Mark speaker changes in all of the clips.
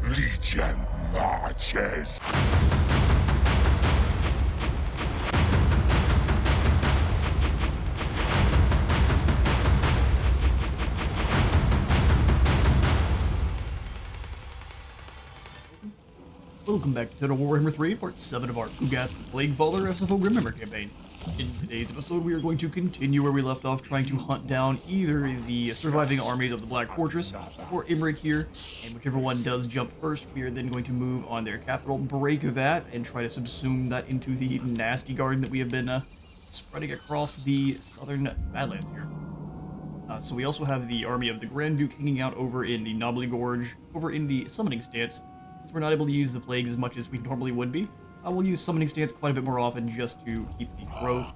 Speaker 1: Legion marches.
Speaker 2: Welcome back to Total Warhammer 3, Part 7 of our Plaguefather SFO Grimmhammer campaign. In today's episode, we are going to continue where we left off, trying to hunt down either the surviving armies of the Black Fortress or Imric here, and whichever one does jump first, we are then going to move on their capital, break that, and try to subsume that into the nasty garden that we have been spreading across the southern Badlands here. So we also have the army of the Grand Duke hanging out over in the Knobbly Gorge, over in the summoning stance. Since we're not able to use the plagues as much as we normally would be, we'll use summoning stance quite a bit more often just to keep the growth.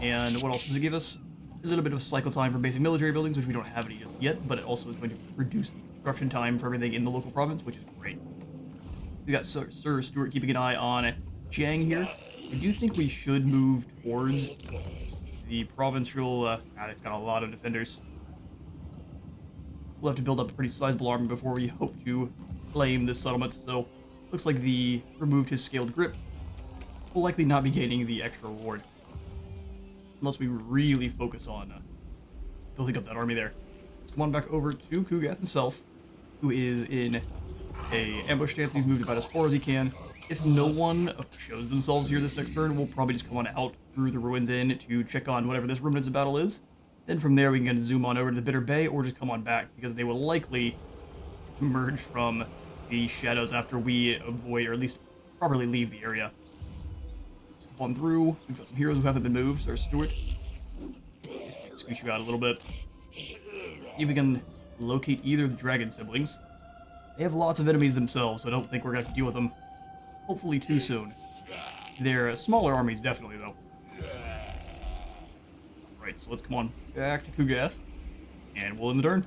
Speaker 2: And what else does it give us? A little bit of cycle time for basic military buildings, which we don't have any just yet, but it also is going to reduce the construction time for everything in the local province, which is great. We got Sir Stuart keeping an eye on Jiang here. I do think we should move towards the provincial. It's got a lot of defenders. We'll have to build up a pretty sizable army before we hope to claim this settlement, so looks like the removed his scaled grip will likely not be gaining the extra reward. Unless we really focus on building up that army there. Let's come on back over to Kugath himself, who is in a ambush stance. He's moved about as far as he can. If no one shows themselves here this next turn, we'll probably just come on out through the ruins in to check on whatever this remnants of battle is. Then from there we can zoom on over to the Bitter Bay or just come on back, because they will likely emerge from the shadows after we avoid, or at least properly leave the area. Just come on through. We've got some heroes who haven't been moved. Sir Stuart, squeeze you out a little bit. See if we can locate either of the dragon siblings. They have lots of enemies themselves, so I don't think we're going to have to deal with them hopefully too soon. They're smaller armies, definitely, though. Right, so let's come on back to Kugath, and we'll end the turn.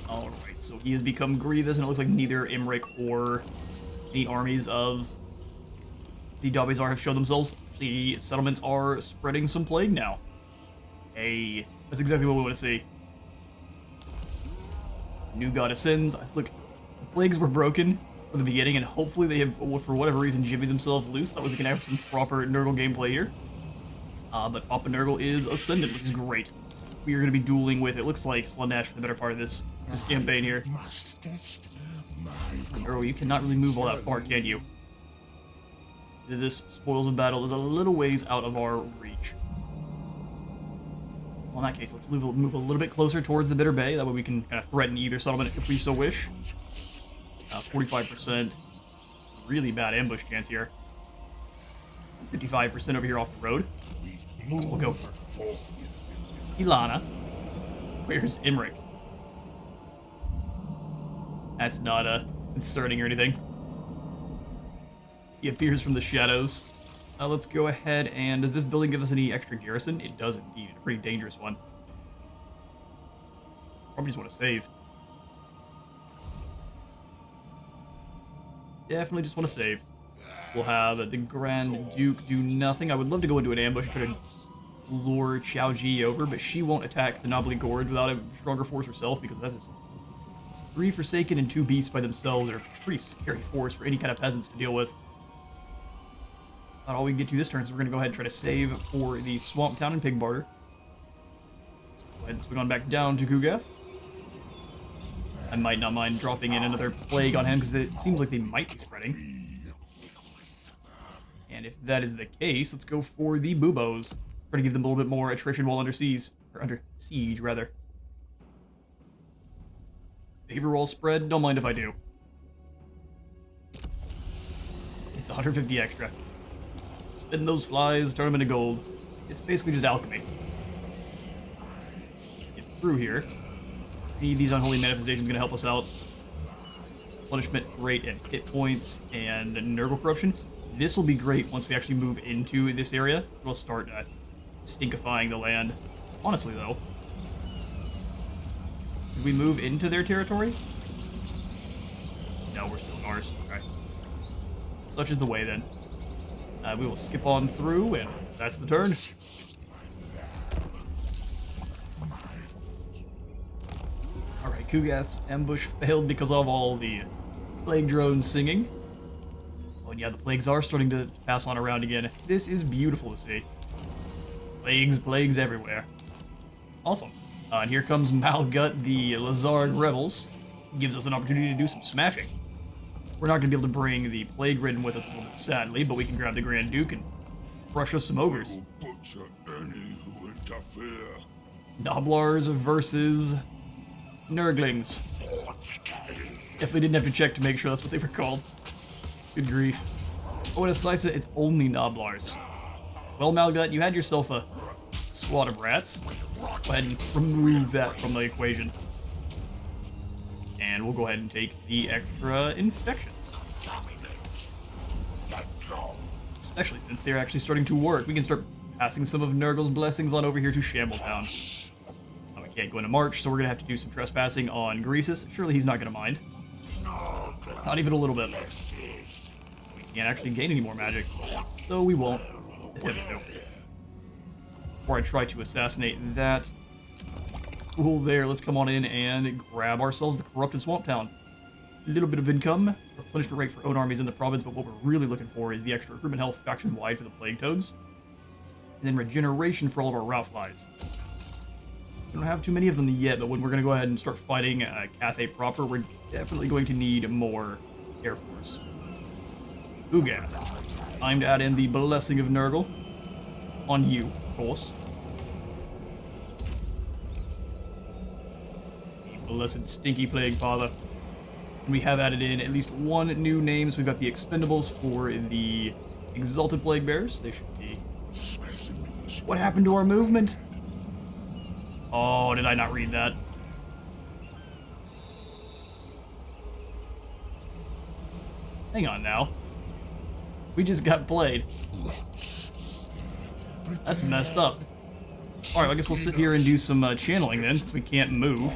Speaker 2: Alright, so he has become grievous, and it looks like neither Imric or any armies of the Daubazar have shown themselves. The settlements are spreading some plague now. Hey, that's exactly what we want to see. New God ascends. Look, the plagues were broken from the beginning, and hopefully they have, for whatever reason, jimmied themselves loose. That way we can have some proper Nurgle gameplay here. But Papa Nurgle is ascendant, which is great. We are going to be dueling with, it looks like, Slaanesh for the better part of this campaign here. Nurgle, you cannot really move all that far, can you? This spoils of battle is a little ways out of our reach. Well, in that case, let's move a little bit closer towards the Bitter Bay. That way we can kind of threaten either settlement if we so wish. 45%. Really bad ambush chance here. 55% over here off the road. So we'll go for it. There's Ilana. Where's Imric? That's not concerning or anything. He appears from the shadows. Let's go ahead and... Does this building give us any extra garrison? It does indeed. A pretty dangerous one. Probably just want to save. Definitely just want to save. We'll have the Grand Duke do nothing. I would love to go into an ambush and try to lure Xiao Ji over, but she won't attack the Knobbly Gorge without a stronger force herself, because that's 3 Forsaken and 2 Beasts by themselves are a pretty scary force for any kind of peasants to deal with. Not all we can get to this turn, so we're going to go ahead and try to save for the Swamp Town and Pig Barter. So go ahead and swing on back down to Kugath. I might not mind dropping in another plague on him, because it seems like they might be spreading. And if that is the case, let's go for the Buboes. Try to give them a little bit more attrition while under siege, rather. Favor roll spread, don't mind if I do. It's 150 extra. Spin those flies, turn them into gold. It's basically just alchemy. Let's get through here. These unholy manifestations going to help us out. Punishment rate and hit points and Nurgle corruption. This will be great once we actually move into this area. We'll start stinkifying the land. Honestly, though, did we move into their territory? No, we're still in ours. Okay. Such is the way, then. We will skip on through, and that's the turn. Kugath's ambush failed because of all the plague drones singing. Oh, and yeah, the plagues are starting to pass on around again. This is beautiful to see. Plagues everywhere. Awesome. And here comes Malgut, the Lazard Rebels. Gives us an opportunity to do some smashing. We're not going to be able to bring the Plague Ridden with us a little bit, sadly, but we can grab the Grand Duke and crush us some ogres.
Speaker 1: Butcher any who interfere.
Speaker 2: Noblars versus Nurglings. Definitely didn't have to check to make sure that's what they were called. Good grief. Oh, and a slice it, it's only Noblars. Well, Malgut, you had yourself a squad of rats. Go ahead and remove that from the equation. And we'll go ahead and take the extra infections. Especially since they're actually starting to work. We can start passing some of Nurgle's blessings on over here to Shambletown. We can't go into March, so we're going to have to do some trespassing on Greasus. Surely he's not going to mind. Not even a little bit. We can't actually gain any more magic, so we won't attempt to. Before I try to assassinate that fool there, let's come on in and grab ourselves the Corrupted Swamp Town. A little bit of income, replenishment rate for own armies in the province, but what we're really looking for is the extra recruitment health faction-wide for the Plague Toads. And then regeneration for all of our Rout Flies. We don't have too many of them yet, but when we're going to go ahead and start fighting Cathay proper, we're definitely going to need more Air Force. Ugath. Time to add in the Blessing of Nurgle. On you, of course. The blessed stinky Plaguefather. And we have added in at least one new name, so we've got the Expendables for the Exalted Plague Bearers. They should be... What happened to our movement? Oh, did I not read that? Hang on now. We just got played. That's messed up. Alright, I guess we'll sit here and do some channeling then, since we can't move.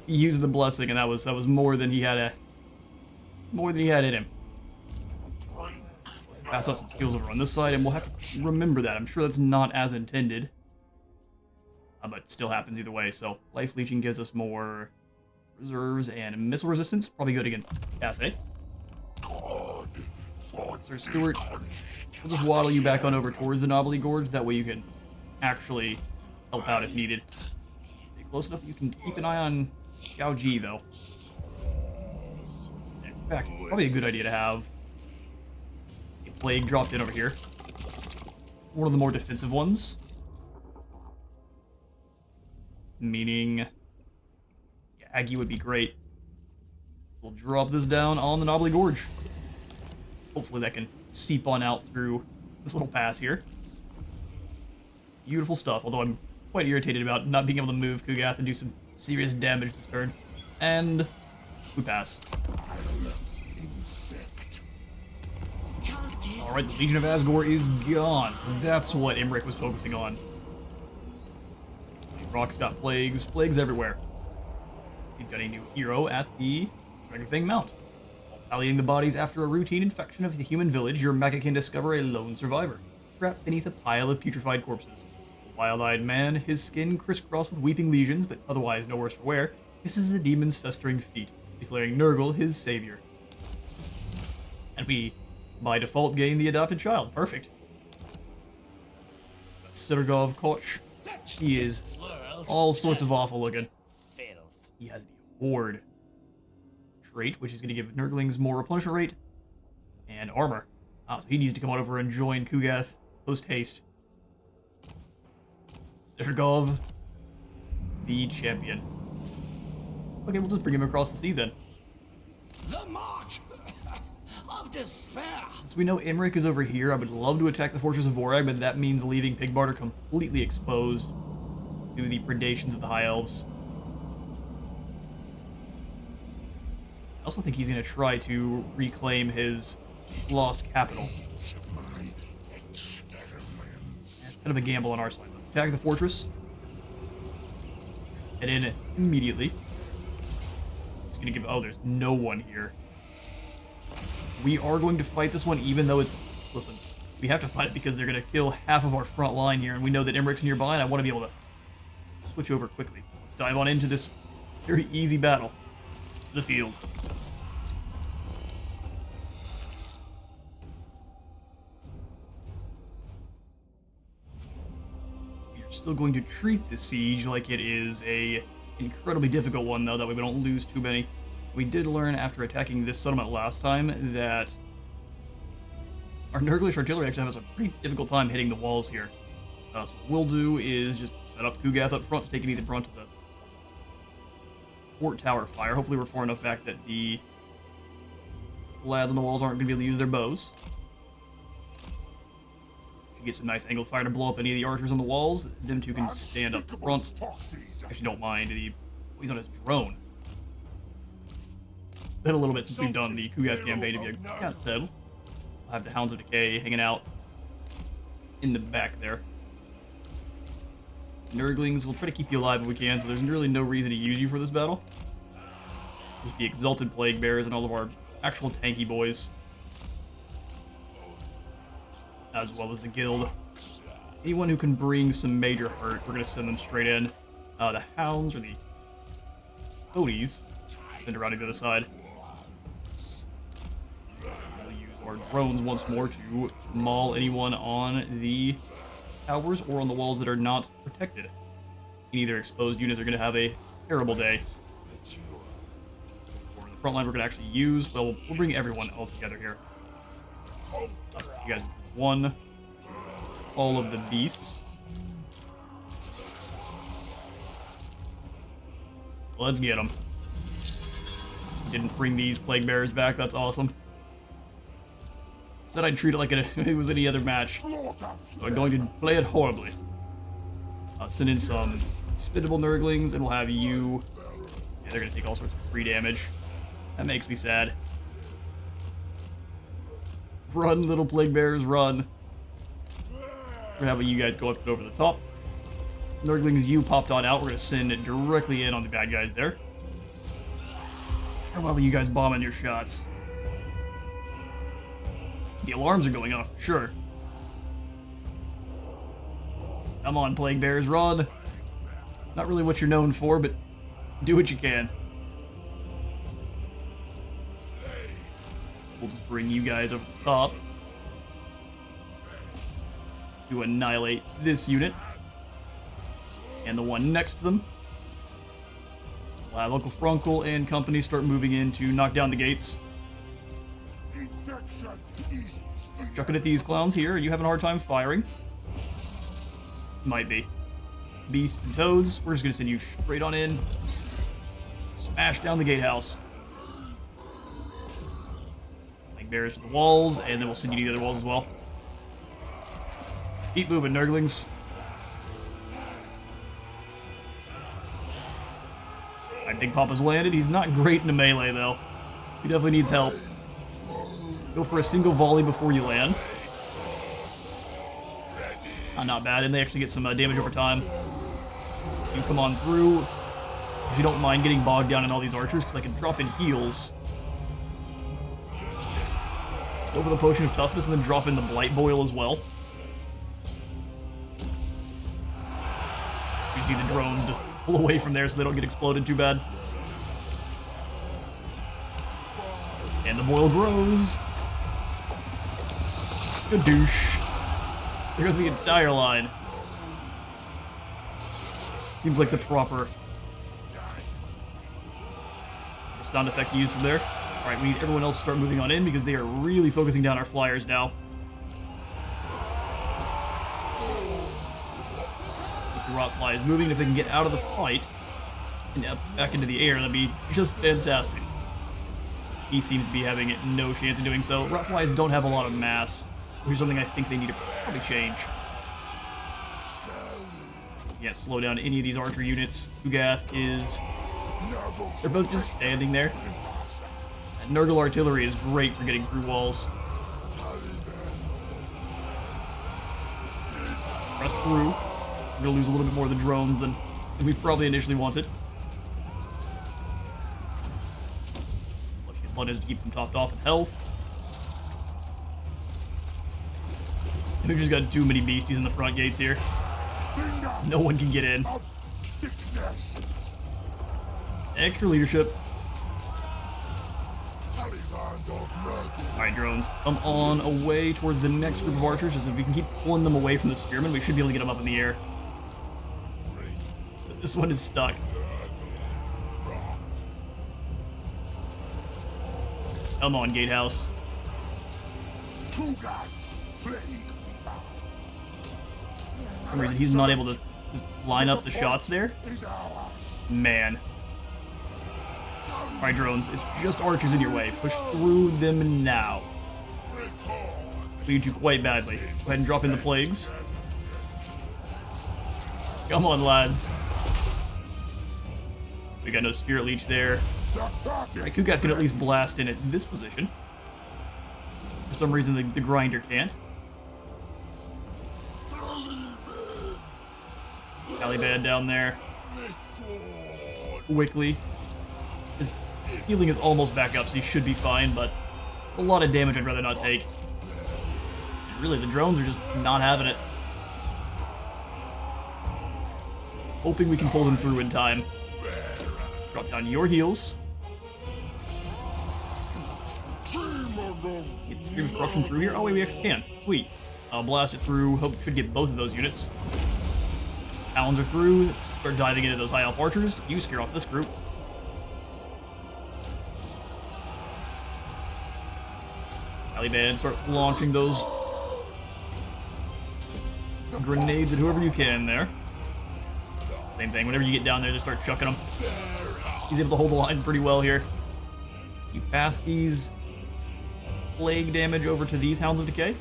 Speaker 2: He used the blessing, and that was more than he had in him. Pass out some skills over on this side, and we'll have to remember that. I'm sure that's not as intended. But it still happens either way, so Life Leeching gives us more reserves and missile resistance. Probably good against Cathay. Sir Stuart, we'll just waddle you back on over towards the Knobbly Gorge. That way you can actually help out if needed. Stay close enough you can keep an eye on Gao Ji, though. In fact, probably a good idea to have a Plague dropped in over here. One of the more defensive ones. Meaning Aggie would be great. We'll drop this down on the Knobbly Gorge. Hopefully that can seep on out through this little pass here. Beautiful stuff, although I'm quite irritated about not being able to move Kugath and do some serious damage this turn. And we pass. Alright, the Legion of Asgore is gone, so that's what Imric was focusing on. Rock's got plagues everywhere. We've got a new hero at the Dragonfang Mount. While tallying the bodies after a routine infection of the human village, your mecha can discover a lone survivor, trapped beneath a pile of putrefied corpses. A wild-eyed man, his skin crisscrossed with weeping lesions, but otherwise no worse for wear, kisses the demon's festering feet, declaring Nurgle his savior. And we, by default, gain the adopted child. Perfect. Sittergov Koch. He is all sorts of awful looking. He has the Horde trait, which is going to give Nurglings more replenishment rate and armor. So he needs to come on over and join Kugath post haste. Sittergov, the champion. Okay, we'll just bring him across the sea then.
Speaker 3: The march of despair.
Speaker 2: Since we know Imric is over here, I would love to attack the Fortress of Vorag, but that means leaving Pigbarter completely exposed to the predations of the High Elves. I also think he's going to try to reclaim his lost capital. That's kind of a gamble on our side. Let's attack the fortress. Head in immediately. It's going to give... Oh, there's no one here. We are going to fight this one, even though it's... Listen, we have to fight it because they're going to kill half of our front line here, and we know that Imric's nearby, and I want to be able to switch over quickly. Let's dive on into this very easy battle. The field. We're still going to treat the siege like it is a incredibly difficult one, though, that way we don't lose too many. We did learn after attacking this settlement last time that our Nurglish artillery actually has a pretty difficult time hitting the walls here. So what we'll do is just set up Kugath up front to take any of the brunt of the fort tower fire. Hopefully we're far enough back that the lads on the walls aren't going to be able to use their bows. Should get some nice angled fire to blow up any of the archers on the walls. Them two can stand up front. Actually don't mind. He's on his drone. Been a little bit since we've done the Kugath campaign, if you can't tell. I'll have the Hounds of Decay hanging out in the back there. Nurglings will try to keep you alive if we can, so there's really no reason to use you for this battle. Just the Exalted Plague Bearers and all of our actual tanky boys. As well as the guild. Anyone who can bring some major hurt, we're going to send them straight in. The Hounds, or the Ponies, send around to the other side. We'll use our drones once more to maul anyone on the towers or on the walls that are not protected. Any of their exposed units are going to have a terrible day. For the front line we're going to actually use, well, we'll bring everyone all together here. That's what you guys won. All of the beasts. Let's get them. Didn't bring these plague bearers back, that's awesome. Said I'd treat it like it was any other match. So I'm going to play it horribly. Send in some spittable Nurglings, and we'll have you... Yeah, they're going to take all sorts of free damage. That makes me sad. Run, little plague bearers, run. We're having you guys go up and over the top. Nurglings, you popped on out. We're going to send it directly in on the bad guys there. How well are you guys bombing your shots? The alarms are going off, for sure. Come on, Plague Bears, run. Not really what you're known for, but do what you can. We'll just bring you guys over the top to annihilate this unit. And the one next to them. We'll have Uncle Frunkle and company start moving in to knock down the gates. Chucking at these clowns here. Are you having a hard time firing? Might be. Beasts and toads, we're just going to send you straight on in. Smash down the gatehouse. Like bears to the walls, and then we'll send you to the other walls as well. Keep moving, Nurglings. I think Papa's landed. He's not great in a melee, though. He definitely needs help. Go for a single volley before you land. Not bad, and they actually get some damage over time. You come on through. If you don't mind getting bogged down in all these archers, because I can drop in heals. Go for the Potion of Toughness, and then drop in the Blight Boil as well. We just need the drones to pull away from there so they don't get exploded too bad. And the boil grows. Skadoosh. There goes the entire line. Seems like the proper sound effect used from there. Alright, we need everyone else to start moving on in because they are really focusing down our flyers now. If the Rotfly is moving, if they can get out of the fight and back into the air, that'd be just fantastic. He seems to be having no chance of doing so. Rotflies don't have a lot of mass, which is something I think they need to probably change. Yeah, slow down any of these archer units. Kugath is... They're both just standing there. That Nurgle artillery is great for getting through walls. Press through. We're gonna lose a little bit more of the drones than we probably initially wanted. Blood is to keep them topped off in health. We've just got too many beasties in the front gates here. No one can get in. Extra leadership.
Speaker 1: Taliban of Nurgle.
Speaker 2: Alright, drones, come on away towards the next group of archers. Just if we can keep pulling them away from the spearmen, we should be able to get them up in the air. But this one is stuck. Come on, gatehouse.
Speaker 1: For
Speaker 2: some reason, he's not able to just line up the shots there. Man. Alright, drones, it's just archers in your way. Push through them now. We need you quite badly. Go ahead and drop in the plagues. Come on, lads. We got no spirit leech there. Alright, Kugath can at least blast in at this position. For some reason, the grinder can't. Taliban down there. Quickly. His healing is almost back up, so he should be fine, but a lot of damage I'd rather not take. Really, the drones are just not having it. Hoping we can pull them through in time. Drop down your heals. Get the Stream of Corruption through here. Oh wait, we actually can. Sweet. I'll blast it through. Hope should get both of those units. Talons are through. Start diving into those high elf archers. You scare off this group. Taliban, start launching those grenades at whoever you can there. Same thing, whenever you get down there, just start chucking them. He's able to hold the line pretty well here. You pass these plague damage over to these Hounds of Decay?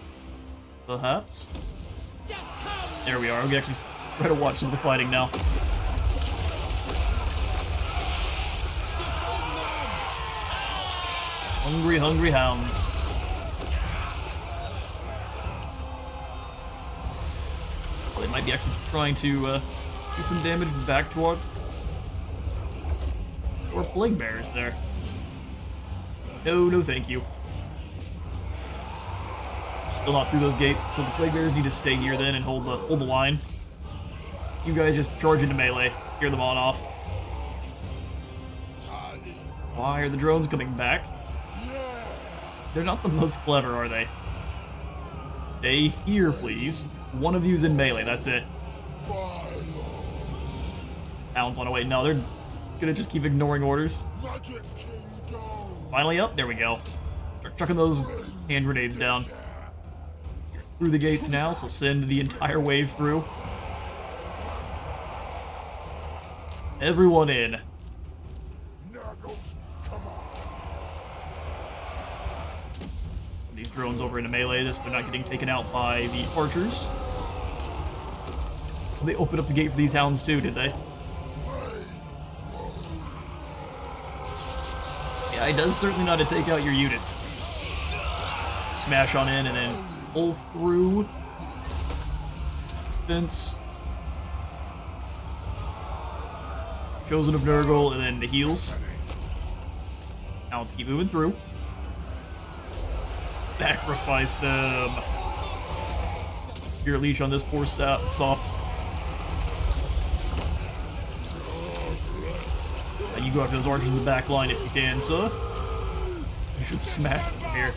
Speaker 2: Perhaps? There we are. We can actually try to watch some of the fighting now. Hungry, hungry Hounds. Well, they might be actually trying to do some damage back to our plague bearers there. No, no thank you. Still not through those gates, so the plague bearers need to stay here then and hold the line. You guys just charge into melee, scare them on off. Why are the drones coming back? They're not the most clever, are they? Stay here, please. One of you's in melee, that's it. Hounds on away. No, they're gonna just keep ignoring orders. Finally up, there we go. Start chucking those hand grenades down. You're through the gates now, so send the entire wave through. Everyone in. These drones over into melee, they're not getting taken out by the archers. They opened up the gate for these hounds too, did they? Yeah, it does certainly know how to take out your units. Smash on in and then pull through. Fence. Chosen of Nurgle, and then the heals. Now let's keep moving through. Sacrifice them. Spirit Leash on this poor soft. You go after those archers in the back line if you can, sir. You should smash them from here.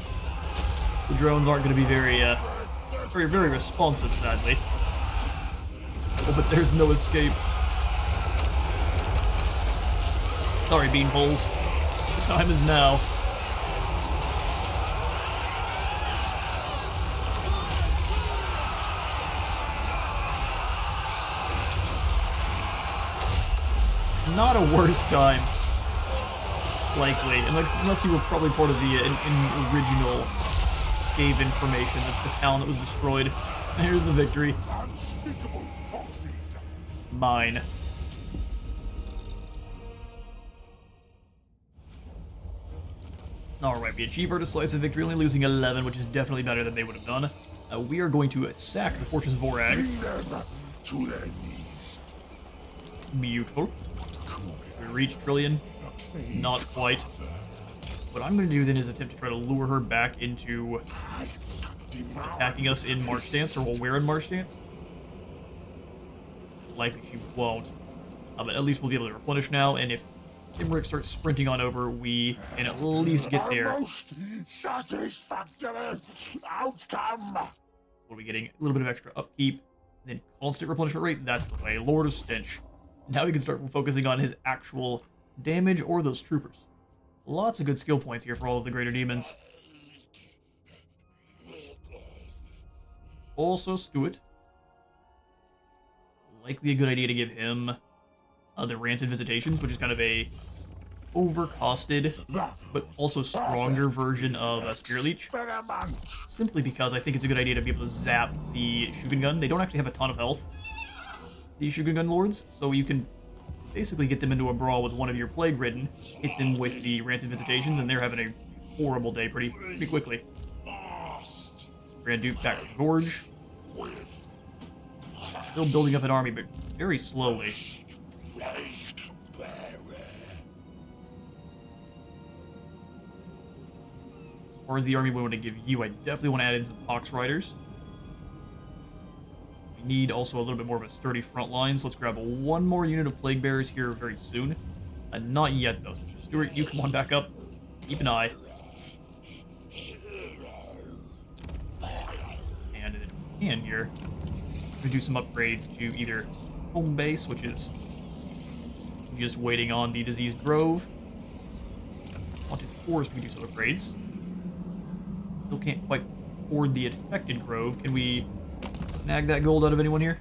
Speaker 2: The drones aren't going to be very responsive, sadly. Oh, but there's no escape. Sorry, beanpoles. The time is now. Not a worse time, likely, unless you were probably part of the original Scave information, the town that was destroyed. And here's the victory. Mine. Alright, we achieve our decisive victory, only losing 11, which is definitely better than they would have done. We are going to sack the Fortress of Vorag.
Speaker 1: To their knees.
Speaker 2: Beautiful. We reach Trillion. Not quite. What I'm going to do then is attempt to try to lure her back into attacking us in March Stance, or while we're in March Stance. Likely she won't. But at least we'll be able to replenish now, and if Imric starts sprinting on over, we can at least get there.
Speaker 1: A most satisfactory outcome.
Speaker 2: What are we getting? A little bit of extra upkeep, then constant replenishment rate. That's the way. Lord of Stench. Now we can start focusing on his actual damage or those troopers. Lots of good skill points here for all of the greater demons. Also, Stuart. Likely a good idea to give him the Rancid Visitations, which is kind of a overcosted, but also stronger version of Spirit Leech. Simply because I think it's a good idea to be able to zap the Shugen Gun. They don't actually have a ton of health, the Shugen Gun Lords, so you can basically get them into a brawl with one of your Plague Ridden, hit them with the Rancid Visitations, and they're having a horrible day pretty quickly. So Grand Duke back to the Gorge. Still building up an army, but very slowly. As far as the army we want to give you, I definitely want to add in some Pox Riders. We need also a little bit more of a sturdy front line, so let's grab one more unit of Plague Bearers here very soon. Not yet, though. Stuart, you come on back up. Keep an eye. And if we can here, we do some upgrades to either Home Base, which is just waiting on the Diseased Grove. Haunted Forest, we do some upgrades. Still can't quite afford the Infected Grove. Can we snag that gold out of anyone here?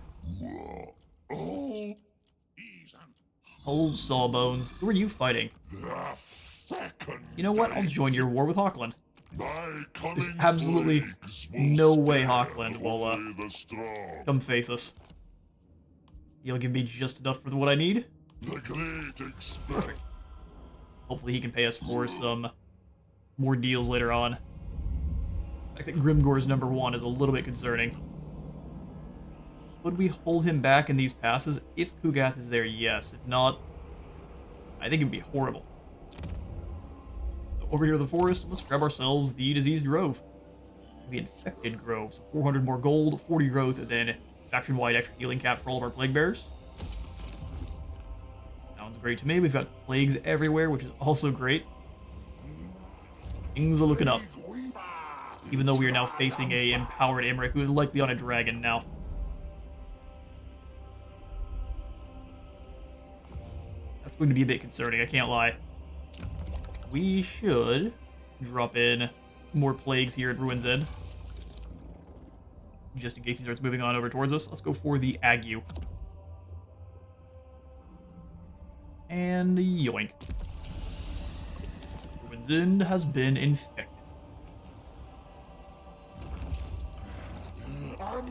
Speaker 2: Old Sawbones. Who are you fighting? You know what? I'll join your war with Hawkland. There's absolutely no way Hawkland will come face us. You'll give me just enough for what I need? Perfect. Hopefully he can pay us for some more deals later on. I think Grimgore's #1 is a little bit concerning. Would we hold him back in these passes? If Kugath is there, yes. If not, I think it would be horrible. So over here to the forest, let's grab ourselves the Diseased Grove. The Infected Grove. So 400 more gold, 40 growth, and then faction-wide extra healing cap for all of our Plague Bearers. Sounds great to me. We've got plagues everywhere, which is also great. Things are looking up. Even though we are now facing a empowered Imric, who is likely on a dragon now. That's going to be a bit concerning, I can't lie. We should drop in more plagues here at Ruin's End. Just in case he starts moving on over towards us. Let's go for the Ague. And yoink. Ruin's End has been infected.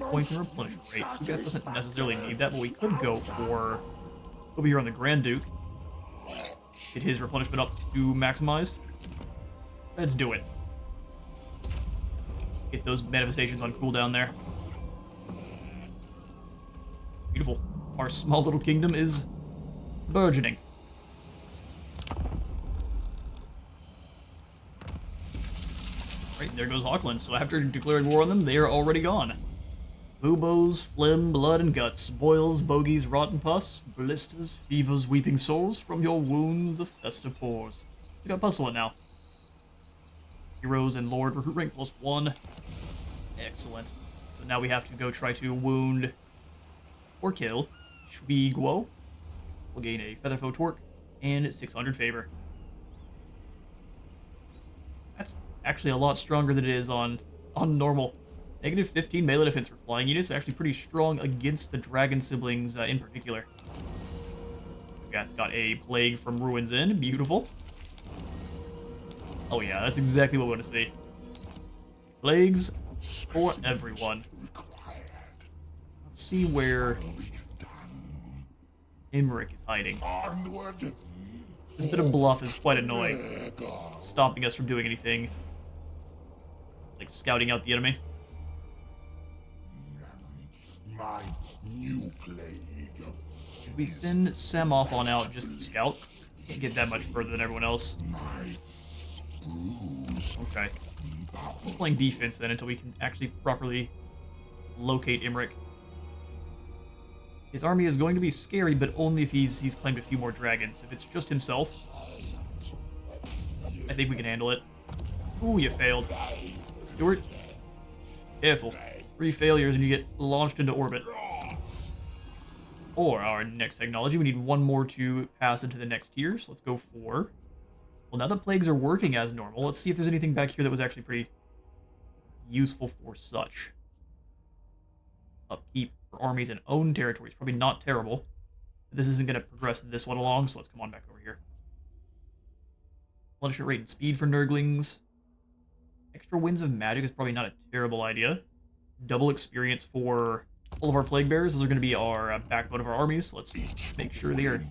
Speaker 2: Points and replenishment rate. Kugath doesn't necessarily need that, but we could go for over here on the Grand Duke. Get his replenishment up to maximized. Let's do it. Get those manifestations on cooldown there. Beautiful. Our small little kingdom is burgeoning. Right, there goes Hawkland. So after declaring war on them, they are already gone. Buboes, phlegm, blood, and guts, boils, bogies, rotten pus, blisters, fevers, weeping sores, from your wounds the fester pours. We got Pestilent now. Heroes and Lord, recruit rank +1. Excellent. So now we have to go try to wound or kill Shwiguo. We'll gain a Featherfoe Torque and 600 favor. That's actually a lot stronger than it is on normal. Negative 15 melee defense for flying units, actually pretty strong against the dragon siblings in particular. Kugath's got a plague from Ruin's End, beautiful. Oh yeah, that's exactly what we want to see. Plagues for everyone. Let's see where Imric is hiding. This bit of bluff is quite annoying, stopping us from doing anything, like scouting out the enemy.
Speaker 1: My new plague.
Speaker 2: Should we send Samoth on out just to scout? Can't get that much further than everyone else. Okay. Just playing defense then until we can actually properly locate Imric. His army is going to be scary, but only if he's claimed a few more dragons. If it's just himself, I think we can handle it. Ooh, you failed. Stuart, careful. 3 failures and you get launched into orbit. Or our next technology, we need 1 more to pass into the next tier, so let's go 4. Well, now the plagues are working as normal, let's see if there's anything back here that was actually pretty useful for such. Upkeep for armies in own territories, probably not terrible. This isn't going to progress this one along, so let's come on back over here. Bloodshed rate and speed for Nurglings. Extra winds of magic is probably not a terrible idea. Double experience for all of our plague bearers. Those are going to be our backbone of our armies. So let's make sure they are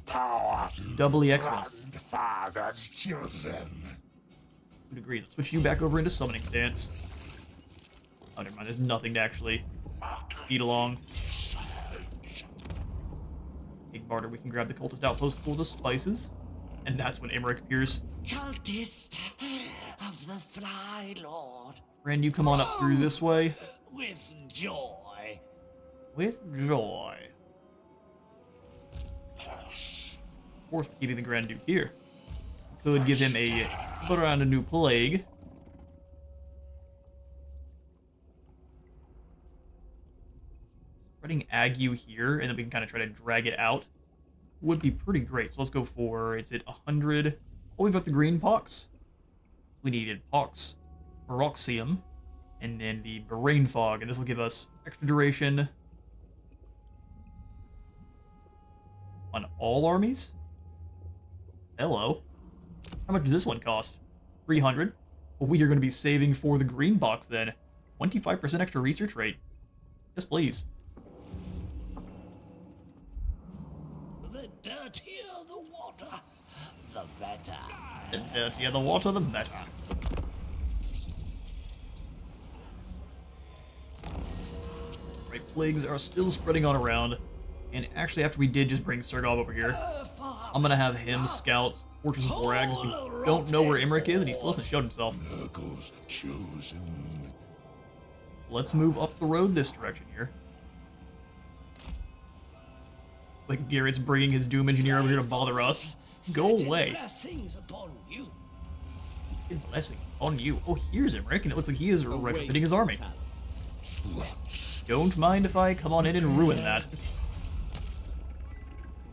Speaker 2: doubly excellent.
Speaker 1: Grandfather's children.
Speaker 2: Would agree. Let's switch you back over into summoning stance. Oh, never mind. There's nothing to actually speed along. Big barter. We can grab the cultist outpost full of the spices, and that's when Imric appears.
Speaker 3: Cultist of the Fly Lord.
Speaker 2: Friend, you come on up through this way.
Speaker 3: With joy.
Speaker 2: With joy. Of course, we're keeping the Grand Duke here. Could give him a put around a new plague. Spreading ague here, and then we can kind of try to drag it out. Would be pretty great. So let's go for, it's at 100. Oh, we've got the green pox. We needed pox, Paroxium, and then the Brain Fog, and this will give us extra duration on all armies. Hello. How much does this one cost? 300. Well, we are going to be saving for the green box then. 25% extra research rate. Yes, please.
Speaker 3: The dirtier the water, the better.
Speaker 2: The dirtier the water, the better. Right, plagues are still spreading on around. And actually, after we did just bring Sergov over here, I'm going to have him scout Fortress of Vorag, because we don't know where Imric is, and he still hasn't showed himself.
Speaker 1: Nurgle's chosen.
Speaker 2: Let's move up the road this direction here. Like Garrett's bringing his Doom Engineer over here to bother us. Go away.
Speaker 3: Blessings upon you.
Speaker 2: Blessings on you. Oh, here's Imric, and it looks like he is retrofitting his army. Don't mind if I come on in and ruin that.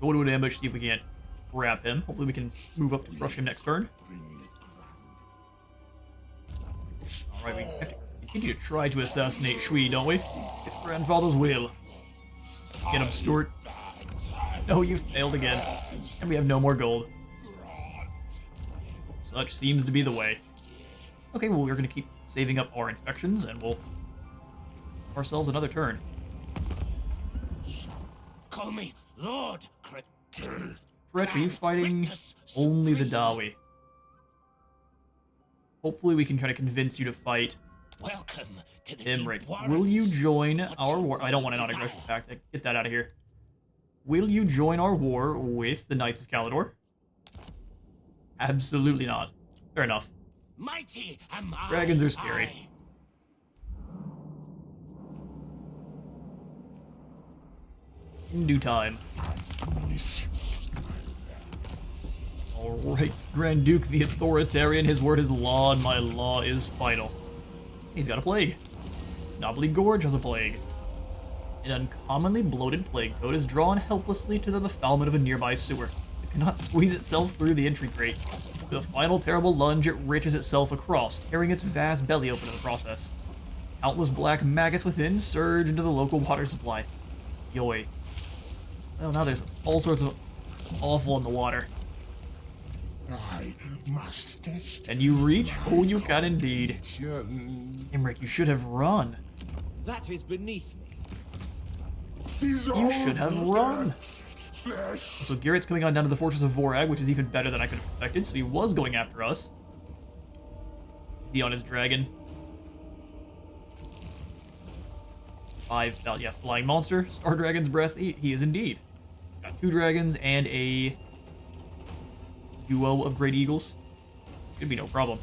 Speaker 2: Go to an ambush, see if we can't grab him. Hopefully we can move up to crush him next turn. Alright, we have to continue to try to assassinate Shui, don't we? It's Grandfather's will. Get him, Stuart. No, you failed again. And we have no more gold. Such seems to be the way. Okay, well, we're going to keep saving up our infections, and we'll give ourselves another turn.
Speaker 3: Call me Lord
Speaker 2: Fretch, are you fighting only the Dawi? Hopefully we can try to convince you to fight
Speaker 3: Welcome to the
Speaker 2: Imric. Will you join our war? I don't want a non-aggression pact. Get that out of here. Will you join our war with the Knights of Caledor? Absolutely not. Fair enough.
Speaker 3: Mighty am I.
Speaker 2: Dragons are scary. In due time. Alright, Grand Duke the Authoritarian, his word is law, and my law is final. He's got a plague. Knobbly Gorge has a plague. An uncommonly bloated plague toad is drawn helplessly to the befoulment of a nearby sewer. It cannot squeeze itself through the entry grate. With a final terrible lunge, it wrenches itself across, tearing its vast belly open in the process. Countless black maggots within surge into the local water supply. Yoy. Well, now there's all sorts of awful in the water.
Speaker 1: I must test.
Speaker 2: Can you reach? Oh, you can indeed. Imric, you should have run.
Speaker 4: That is beneath me.
Speaker 2: You should have run. So Garrett's coming on down to the Fortress of Vorag, which is even better than I could have expected, so he was going after us. Is he on his dragon? 5, yeah, Flying Monster. Star Dragon's Breath, he is indeed. Got 2 dragons and a duo of Great Eagles. Should be no problem.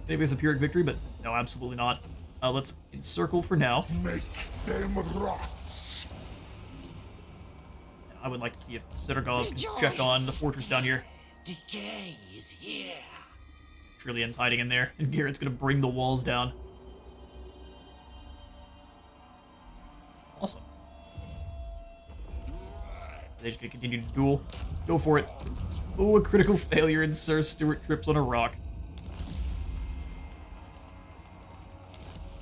Speaker 2: Maybe it's a Pyrrhic victory, but no, absolutely not. Let's encircle for now.
Speaker 1: Make them rot.
Speaker 2: I would like to see if Sittergovs can check on the fortress down here.
Speaker 3: Decay is here.
Speaker 2: Trillian's hiding in there, and Garrett's gonna bring the walls down. Awesome. They just gonna continue to duel. Go for it. Oh, a critical failure, and Sir Stuart trips on a rock.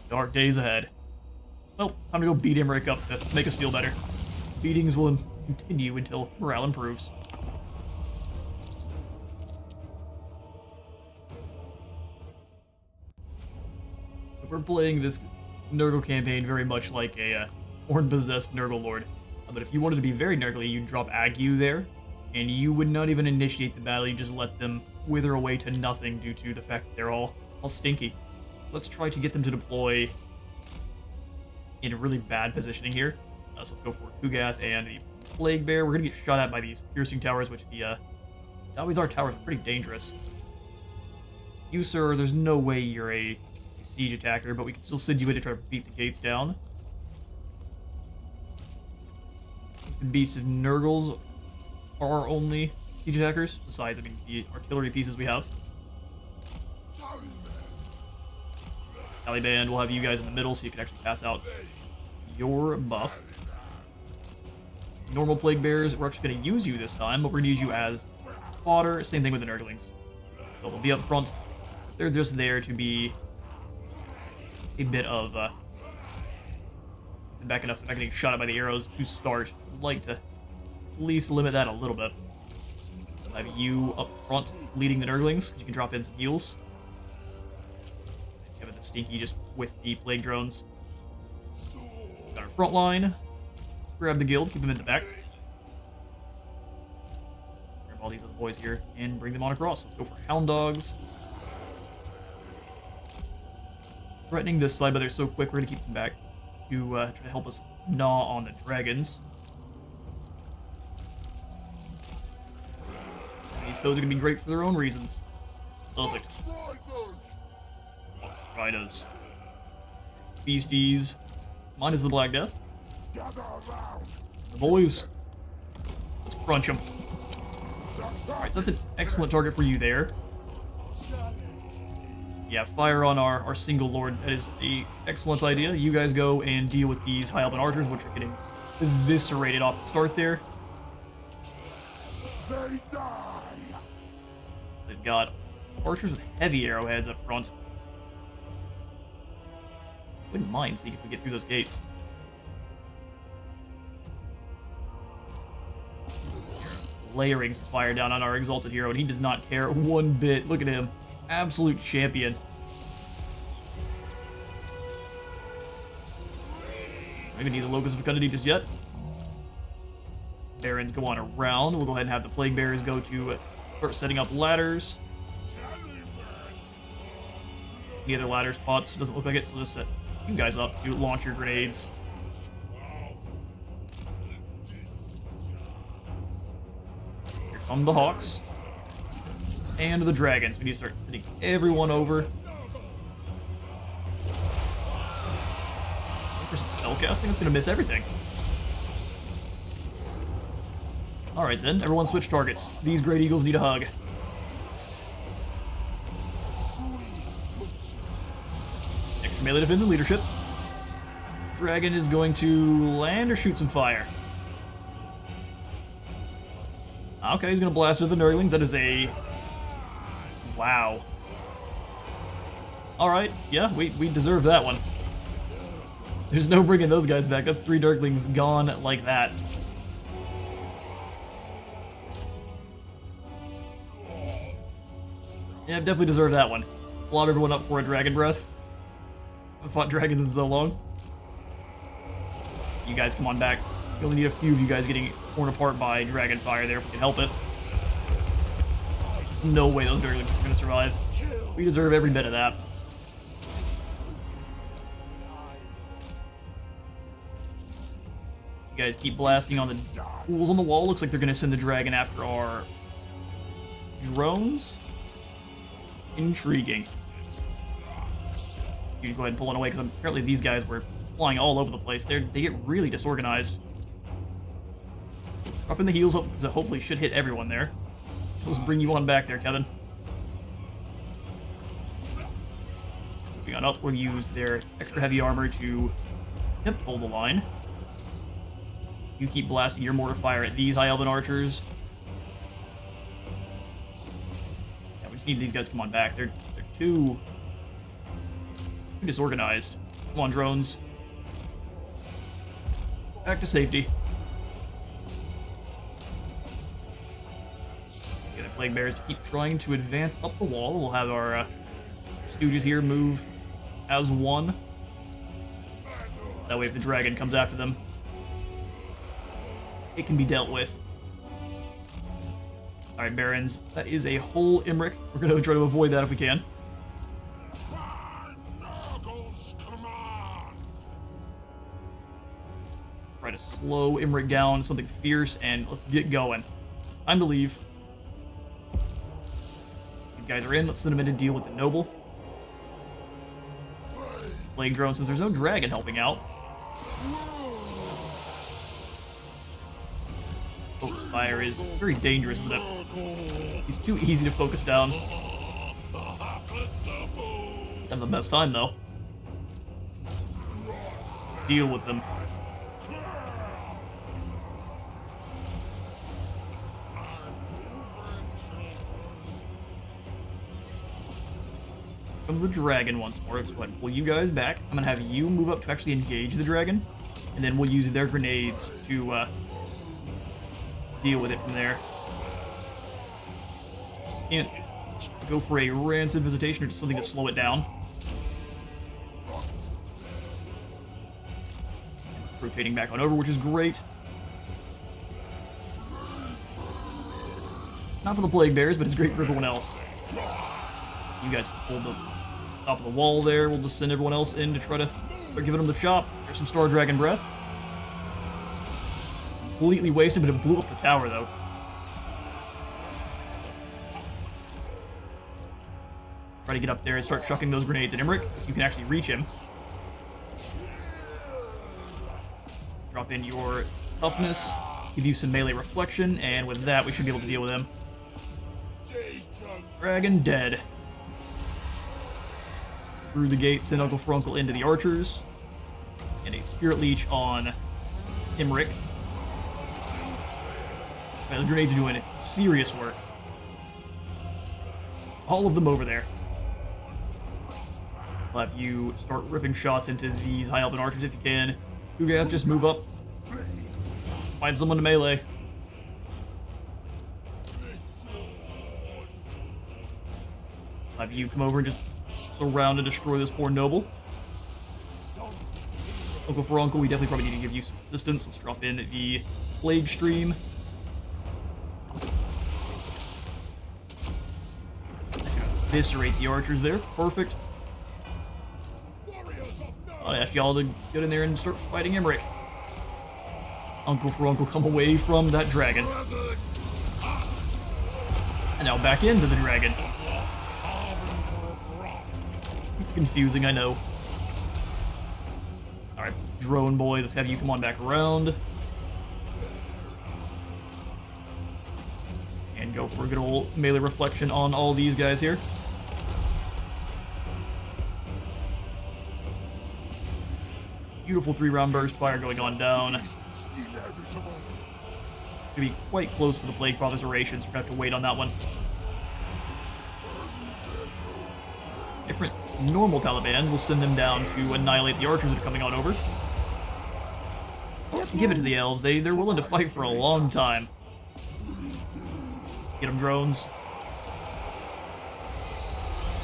Speaker 2: Dark days ahead. Well, time to go beat Emmerich up to make us feel better. Beatings will continue until morale improves. We're playing this Nurgle campaign very much like a horn-possessed Nurgle Lord. But if you wanted to be very Nurgly, you'd drop Ague there, and you would not even initiate the battle, you just let them wither away to nothing due to the fact that they're all stinky. So let's try to get them to deploy in a really bad positioning here. So let's go for Kugath and the Plague Bear. We're going to get shot at by these piercing towers, which the Dalwizar towers are pretty dangerous. You, sir, there's no way you're a siege attacker, but we can still send you in to try to beat the gates down. The Beasts of Nurgles are our only siege attackers, besides, I mean, the artillery pieces we have. Taliban will have you guys in the middle so you can actually pass out your buff. Normal Plague Bears, we're actually going to use you this time, but we're going to use you as fodder. Same thing with the Nurglings. So they'll be up front. They're just there to be a bit of back enough so I'm not getting shot at by the arrows to start. I'd like to at least limit that a little bit. I'll have you up front leading the Nurglings, because you can drop in some heals. Have the Stinky just with the Plague Drones. Got our front line. Grab the guild, keep them in the back. Grab all these other boys here and bring them on across. Let's go for Hound Dogs. Threatening this side, but they're so quick, we're going to keep them back to try to help us gnaw on the dragons. And these toads are going to be great for their own reasons. Perfect. Riders. Beasties. Mine is the Black Death. The boys. Let's crunch them. Alright, so that's an excellent target for you there. Yeah, fire on our single lord. That is an excellent idea. You guys go and deal with these high elven archers, which are getting eviscerated off the start there.
Speaker 1: They die.
Speaker 2: They've got archers with heavy arrowheads up front. Wouldn't mind seeing if we get through those gates. Layering some fire down on our exalted hero, and he does not care one bit. Look at him. Absolute champion. Maybe need the Locust of Fecundity just yet. Barons go on around. We'll go ahead and have the Plague Bearers go to start setting up ladders. Any other ladder spots? Doesn't look like it, so just set you guys up to launch your grenades. Here come the Hawks. And the dragons. We need to start sending everyone over. For some spell casting, it's going to miss everything. Alright then, everyone switch targets. These Great Eagles need a hug. Extra melee defense and leadership. Dragon is going to land or shoot some fire. Okay, he's going to blast with the Nurglings. That is a... Wow. Alright, yeah, we deserve that one. There's no bringing those guys back. That's 3 Darklings gone like that. Yeah, definitely deserve that one. Blob everyone up for a Dragon Breath. I've fought dragons in so long. You guys come on back. You only need a few of you guys getting torn apart by Dragon Fire there if we can help it. No way those Nurglings are going to survive. We deserve every bit of that. You guys keep blasting on the tools on the wall. Looks like they're going to send the dragon after our drones. Intriguing. You can go ahead and pull it away because apparently these guys were flying all over the place. They get really disorganized. Drop in the heals, because it hopefully should hit everyone there. Let's bring you on back there, Kevin. Moving on up, we'll use their extra heavy armor to hold the line. You keep blasting your mortar fire at these High Elven archers. Yeah, we just need these guys to come on back. They're too disorganized. Come on, drones. Back to safety. Get the plague bears to keep trying to advance up the wall. We'll have our stooges here move as one. That way, if the dragon comes after them, it can be dealt with. Alright, Barons. That is a whole Imric. We're going to try to avoid that if we can. Try to slow Imric down, something fierce, and let's get going. Time to leave. These guys are in. Let's send them in to deal with the noble. Plague drone, since there's no dragon helping out. Focus fire is very dangerous, isn't it? He's too easy to focus down. Have the best time, though. Deal with them. Comes the dragon once more. Let's go ahead and pull you guys back. I'm gonna have you move up to actually engage the dragon, and then we'll use their grenades to deal with it from there. Can't go for a rancid visitation or just something to slow it down. Rotating back on over, which is great. Not for the plague bears, but it's great for everyone else. You guys hold the top of the wall there. We'll just send everyone else in to try to start giving them the chop. There's some Star Dragon breath. Completely wasted, but it blew up the tower, though. Try to get up there and start chucking those grenades at Imric, if you can actually reach him. Drop in your toughness, give you some melee reflection, and with that, we should be able to deal with him. Dragon dead. Through the gate, send Uncle Frunkle into the archers. And a Spirit Leech on Imric. Right, the grenades are doing serious work. All of them over there. I'll have you start ripping shots into these High Elven archers if you can. You guys just move up. Find someone to melee. I'll have you come over and just surround and destroy this poor noble. Uncle Frunkle, we definitely probably need to give you some assistance. Let's drop in the Plague Stream. Eviscerate the archers there. Perfect. I'll ask y'all to get in there and start fighting Imric. Uncle Frunkle, come away from that dragon. And now back into the dragon. It's confusing, I know. Alright, drone boy, let's have you come on back around. And go for a good old melee reflection on all these guys here. Beautiful 3-round burst fire going on down. Gonna be quite close for the Plaguefather's oration, so we're gonna have to wait on that one. Different normal Taliban, we'll send them down to annihilate the archers that are coming on over. Give it to the elves, they're willing to fight for a long time. Get them, drones.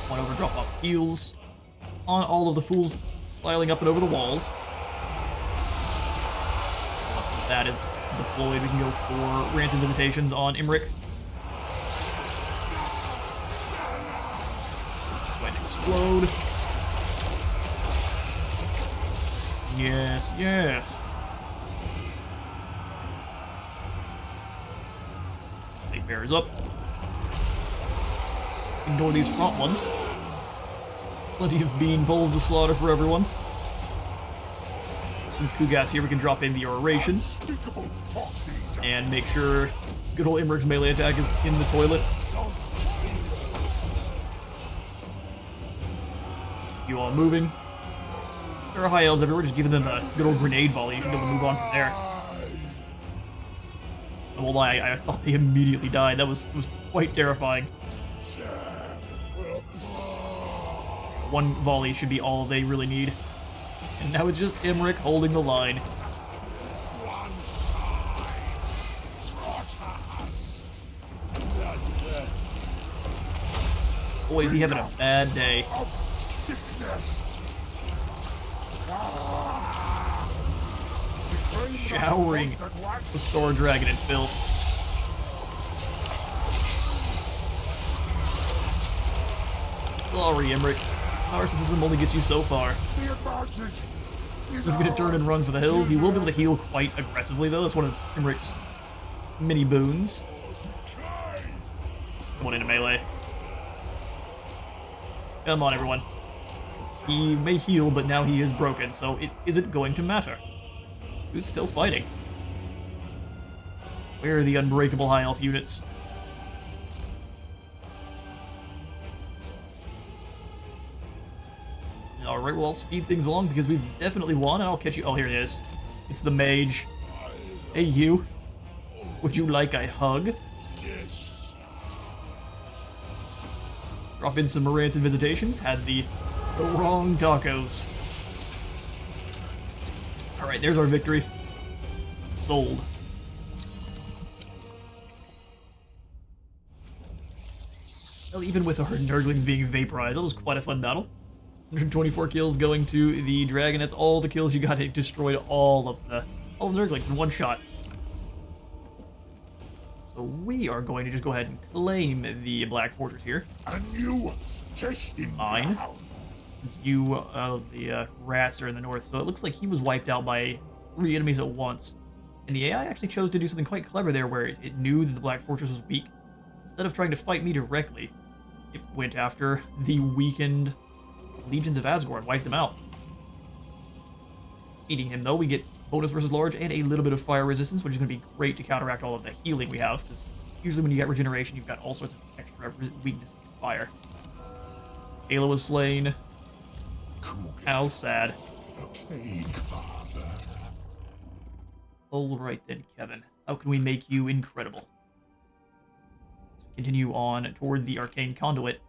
Speaker 2: One over, drop off heals on all of the fools piling up and over the walls. Once that is deployed, we can go for rancid visitations on Imric. Go ahead and explode. Yes, yes. Plague bears up. Ignore these front ones. Plenty of bean poles to slaughter for everyone. since Kugat's here, we can drop in the Oration and make sure good old Imric's melee attack is in the toilet. You all moving. There are high elves everywhere, just giving them a good old grenade volley. You should be able to move on from there. I won't lie, I thought they immediately died. That was quite terrifying. One volley should be all they really need. And now it's just Imric holding the line. Boy, is he having a bad day. Showering the Star Dragon in filth. Sorry, Imric. Narcissism only gets you so far. He's gonna turn and run for the hills. He will be able to heal quite aggressively, though. That's one of Imric's mini boons. Come on into melee. Come on, everyone. He may heal, but now he is broken, so it isn't going to matter. Who's still fighting? Where are the unbreakable high elf units? Alright, well, I'll speed things along because we've definitely won, and I'll catch you. Oh, here it is. It's the mage. Hey, you. Would you like a hug? Drop in some Marantz and Visitations. Had the wrong tacos. Alright, there's our victory. Sold. Well, even with our Nurglings being vaporized, that was quite a fun battle. 124 kills going to the dragon. That's all the kills you got. It destroyed all of the Nurglings in one shot. So we are going to just go ahead and claim the Black Fortress here.
Speaker 1: A new testing
Speaker 2: Mine.
Speaker 1: ground.
Speaker 2: Since you, the rats are in the north, so it looks like he was wiped out by 3 enemies at once. And the AI actually chose to do something quite clever there, where it knew that the Black Fortress was weak. Instead of trying to fight me directly, it went after the weakened Legions of Asgore, wiped them out. Eating him, though, we get bonus versus large and a little bit of fire resistance, which is going to be great to counteract all of the healing we have, because usually when you get regeneration, you've got all sorts of extra weaknesses to fire. Ayla was slain. How sad.
Speaker 1: Plaguefather.
Speaker 2: Alright then, Kevin. How can we make you incredible? So continue on toward the Arcane Conduit.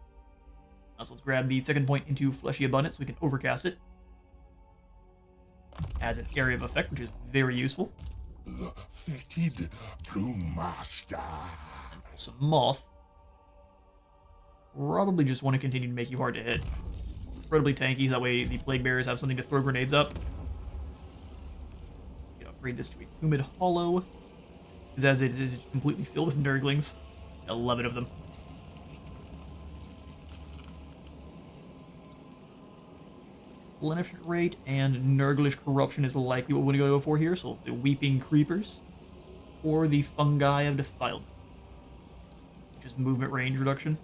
Speaker 2: So let's grab the second point into Fleshy Abundance so we can overcast it. Adds an area of effect, which is very useful.
Speaker 1: The fetid brewmaster.
Speaker 2: Some Moth. Probably just want to continue to make you hard to hit. Incredibly tanky, so that way the Plague Bearers have something to throw grenades up. You can upgrade this to a Humid Hollow, because as it is completely filled with Nurglings. 11 of them. Replenishment rate and Nurglish Corruption is likely what we're going to go for here, so the Weeping Creepers or the Fungi of Defilement. Just movement range reduction.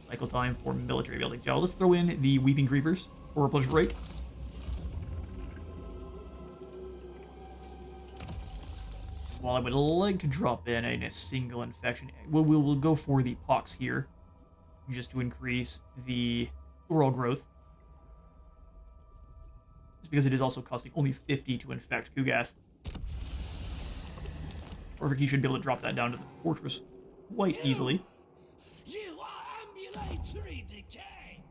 Speaker 2: Cycle time for military buildings. Yeah, let's throw in the Weeping Creepers for replenishment rate. While I would like to drop in a single infection, we'll go for the Pox here, just to increase the overall growth. Just because it is also costing only 50 to infect Kugath. Perfect, you should be able to drop that down to the fortress quite easily.
Speaker 3: You are ambulatory decay.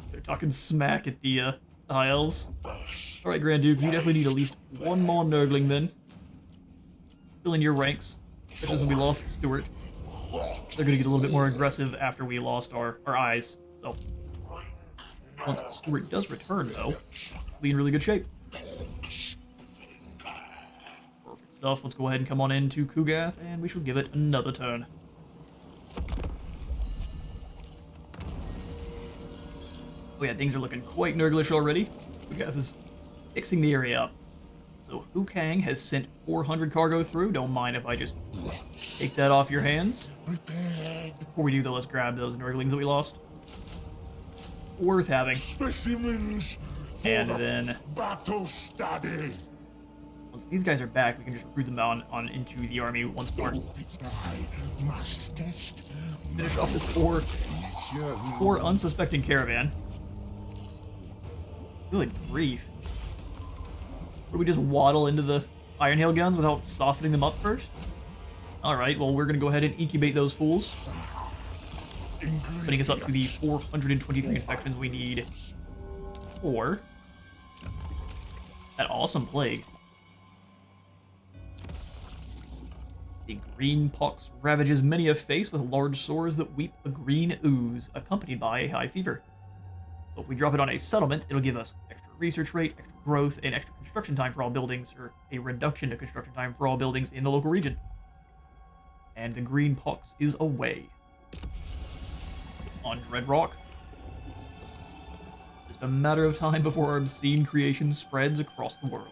Speaker 2: They're talking smack at the High Elves. Alright, Grand Duke, you definitely need at least one more Nurgling then. Fill in your ranks, especially since we lost Stuart. They're going to get a little bit more aggressive after we lost our eyes. So, once Stuart does return, though, we'll be in really good shape. Perfect stuff. Let's go ahead and come on into Kugath, and we shall give it another turn. Oh yeah, things are looking quite Nurglish already. Kugath is fixing the area up. So Hu Kang has sent 400 cargo through. Don't mind if I just take that off your hands. Before we do, though, let's grab those Nurglings that we lost. Worth having.
Speaker 1: Specimens
Speaker 2: And then
Speaker 1: battle study.
Speaker 2: once these guys are back, we can just recruit them on into the army once more.
Speaker 1: I must test
Speaker 2: Finish off this poor unsuspecting caravan. Good grief. Would we just waddle into the Iron Hail guns without softening them up first? Alright, well, we're going to go ahead and incubate those fools, putting us up to the 423 infections we need for that awesome plague. The green pox ravages many a face with large sores that weep a green ooze, accompanied by a high fever. So if we drop it on a settlement, it'll give us extra research rate, extra growth, and extra construction time for all buildings, or a reduction to construction time for all buildings in the local region. And the green pox is away. On Dreadrock. Just a matter of time before our obscene creation spreads across the world.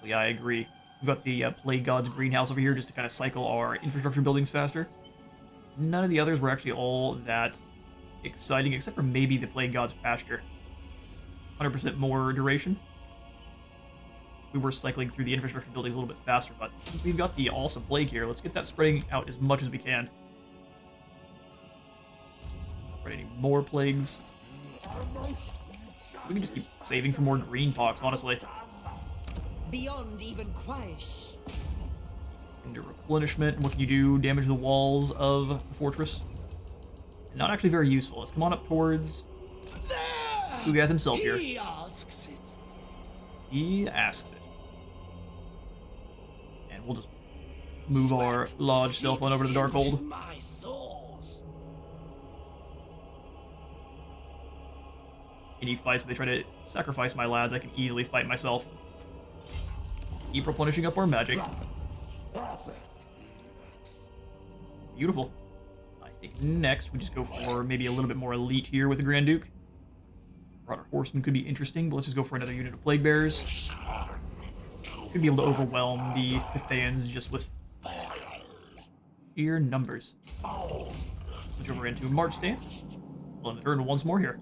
Speaker 2: Well, yeah, I agree. We've got the Plague God's greenhouse over here just to kind of cycle our infrastructure buildings faster. None of the others were actually all that exciting, except for maybe the Plague God's pasture. 100% more duration. We were cycling through the infrastructure buildings a little bit faster, but since we've got the awesome plague here, let's get that spreading out as much as we can. Spread any more plagues. We can just keep saving for more green pox, honestly.
Speaker 5: Beyond even Quaish.
Speaker 2: Into replenishment. What can you do? Damage the walls of the fortress. Not actually very useful. Let's come on up towards Ugath himself here.
Speaker 3: He asks it.
Speaker 2: He asks it. And we'll just move our lodge self on over to the Darkhold.
Speaker 3: My sores.
Speaker 2: Any fights where they try to sacrifice my lads, I can easily fight myself. Keep replenishing up our magic. Beautiful. I think next we just go for maybe a little bit more elite here with the Grand Duke. Marauder Horseman could be interesting, but let's just go for another unit of Plague Bearers. Could be able to overwhelm the Thayans just with sheer numbers. Switch over into March stance. We'll end the turn once more here.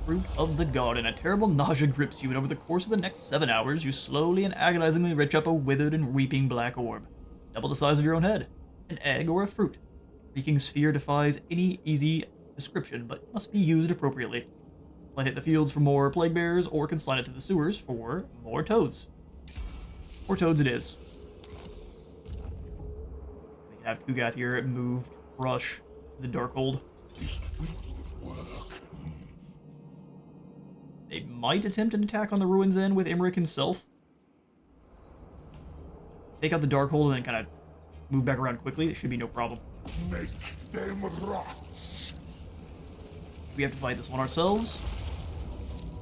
Speaker 2: Fruit of the Garden. A terrible nausea grips you, and over the course of the next 7 hours, you slowly and agonizingly reach up a withered and weeping black orb. Double the size of your own head. An egg or a fruit. Reeking sphere defies any easy description, but must be used appropriately. Plant it in the fields for more plague bears, or consign it to the sewers for more toads. More toads it is. We can have Kugath here move to crush the Darkhold. They might attempt an attack on the Ruins End with Imric himself. Take out the Darkhold and then kind of move back around quickly. It should be no problem.
Speaker 1: Make them rot.
Speaker 2: We have to fight this one ourselves.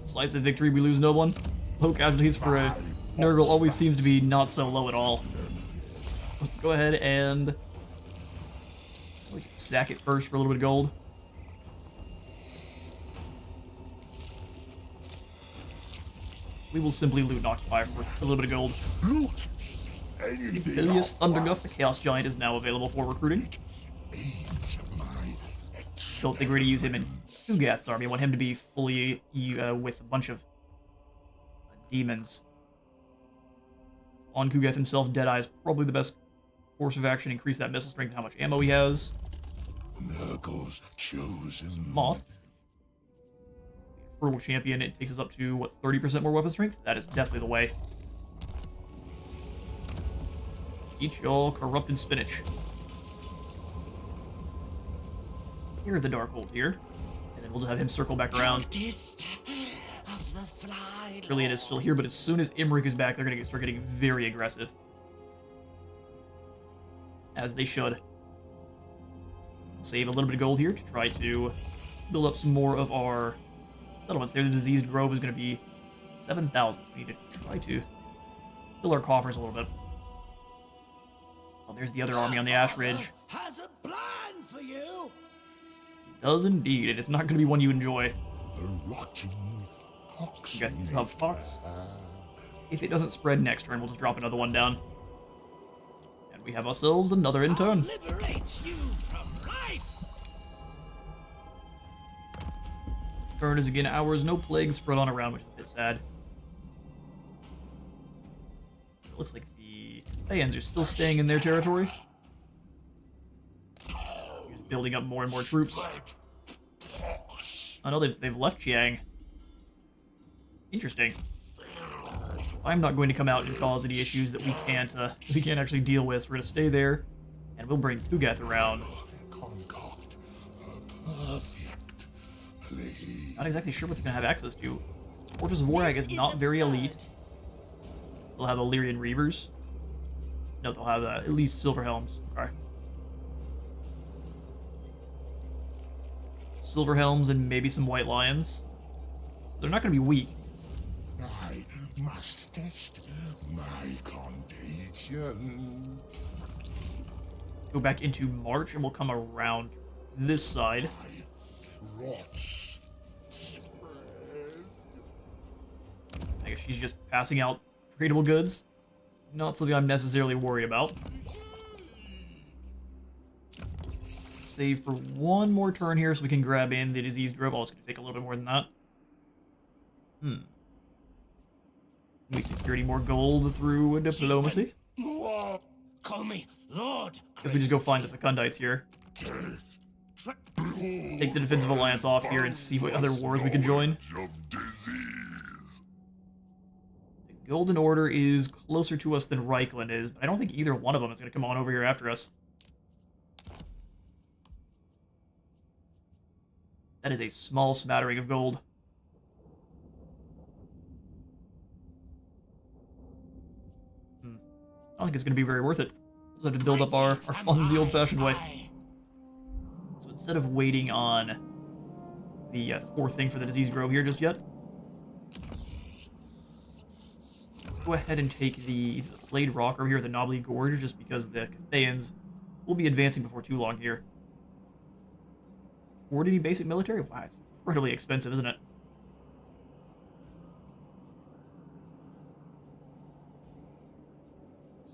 Speaker 2: Slice of victory, we lose no one. Low casualties for a Nurgle always seems to be not so low at all. Let's go ahead and we can sack it first for a little bit of gold. We will simply loot and occupy for a little bit of gold.
Speaker 1: Loot. Anything.
Speaker 2: Ilias Thunderguff, the Chaos Giant, is now available for recruiting. Don't think we're going to use him in Kugath's army. I want him to be fully with a bunch of demons. On Kugath himself, Deadeye is probably the best course of action. Increase that missile strength and how much ammo he has.
Speaker 1: Nurgle's chosen.
Speaker 2: Moth. Fertile Champion, it takes us up to, what, 30% more weapon strength? That is definitely the way. Eat y'all corrupted spinach. Here the Darkhold here. And then we'll just have him circle back around. Brilliant is still here, but as soon as Imric is back, they're going to start getting very aggressive. As they should. Save a little bit of gold here to try to build up some more of our settlements. There, the Diseased Grove is going to be 7,000. So we need to try to fill our coffers a little bit. Oh, there's the other army on the Ash Ridge.
Speaker 3: Has a plan for you.
Speaker 2: It does indeed, and it's not going to be one you enjoy.
Speaker 1: The rotting
Speaker 2: We got the Hub Fox. If it doesn't spread next turn, we'll just drop another one down. And we have ourselves another intern.
Speaker 3: Liberate you from life.
Speaker 2: Turn is again ours. No plagues spread on around, which is a bit sad. It looks like the Thayan's are still staying in their territory. Just building up more and more troops. I know they've left Chiang. Interesting. I'm not going to come out and cause any issues that we can't actually deal with. So we're gonna stay there, and we'll bring Kugath around.
Speaker 1: Concoct a perfect plague.
Speaker 2: Not exactly sure what they're gonna have access to. Fortress of Warhag is not very elite. They'll have Illyrian Reavers. No, they'll have at least Silver Helms. Okay. Silver Helms and maybe some White Lions. So they're not gonna be weak.
Speaker 1: I must test my contagion.
Speaker 2: Let's go back into March and we'll come around this side.
Speaker 1: My rots spread.
Speaker 2: I guess she's just passing out tradable goods. Not something I'm necessarily worried about. Save for one more turn here so we can grab in the diseased grove. Oh, it's going to take a little bit more than that. Can we secure any more gold through diplomacy?
Speaker 3: Call me Lord.
Speaker 2: If we just go find the Fecundites here. Take the Defensive Alliance off here and see what other wars we can join.
Speaker 1: Of disease.
Speaker 2: The Golden Order is closer to us than Reichland is, but I don't think either one of them is going to come on over here after us. That is a small smattering of gold. I don't think it's going to be very worth it. We'll have to build up our funds the old-fashioned way. So instead of waiting on the fourth thing for the disease grove here just yet, let's go ahead and take the Flayed Rock over here, the Knobbly Gorge, just because the Cathayans will be advancing before too long here. 40 basic military? Wow, it's incredibly expensive, isn't it?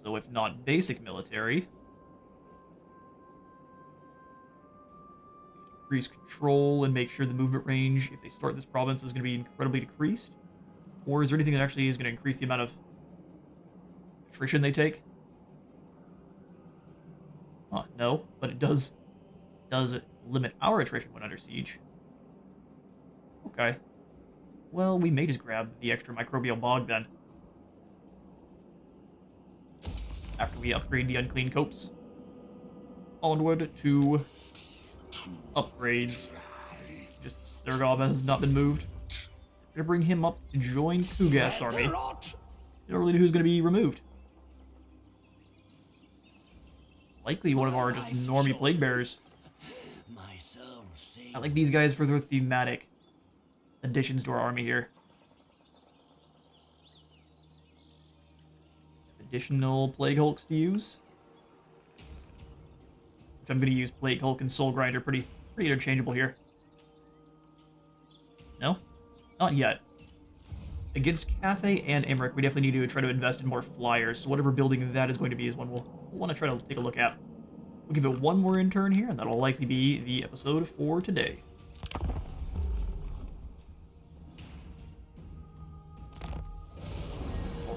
Speaker 2: So if not basic military, we can increase control and make sure the movement range, if they start this province, is going to be incredibly decreased. Or is there anything that actually is going to increase the amount of attrition they take? No, but it does limit our attrition when under siege. Okay. Well, we may just grab the extra microbial bog then. After we upgrade the unclean copes. Onward to upgrades. Just Sergov has not been moved. Gonna bring him up to join Kugath's army. You don't really know who's gonna be removed. Likely one of our just normie plague bearers. I like these guys for their thematic additions to our army here. Additional Plague Hulks to use. Which I'm going to use Plague Hulk and Soul Grinder pretty interchangeable here. No? Not yet. Against Cathay and Emmerich, we definitely need to try to invest in more flyers, so whatever building that is going to be is one we'll want to try to take a look at. We'll give it one more intern here, and that'll likely be the episode for today.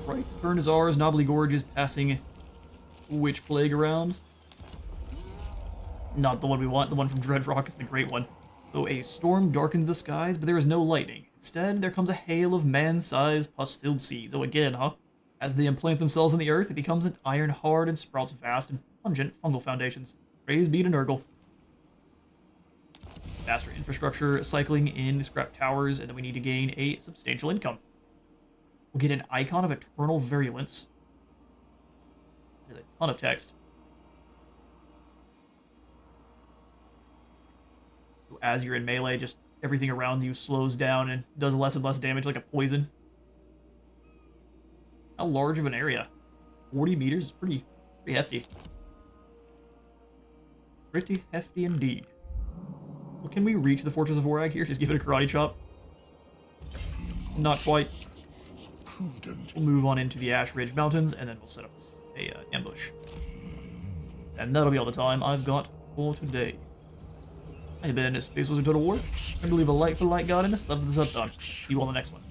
Speaker 2: Alright, the turn is ours. Knobbly Gorge is passing Witch Plague around. Not the one we want. The one from Dreadrock is the great one. So a storm darkens the skies, but there is no lightning. Instead, there comes a hail of man-sized pus-filled seeds. Oh, again, huh? As they implant themselves in the earth, it becomes an iron hard and sprouts vast and pungent fungal foundations. Praise be to Nurgle. Faster infrastructure cycling in the scrap towers, and then we need to gain a substantial income. We'll get an icon of eternal virulence. There's a ton of text. So as you're in melee, just everything around you slows down and does less and less damage like a poison. How large of an area? 40 meters is pretty hefty. Pretty hefty indeed. Well, can we reach the Fortress of Warhag here? Just give it a karate chop? Not quite. We'll move on into the Ash Ridge Mountains, and then we'll set up a ambush. And that'll be all the time I've got for today. I've been Space Wizard Total War. Remember to leave a like for the light god and a sub for the sub dog. See you on the next one.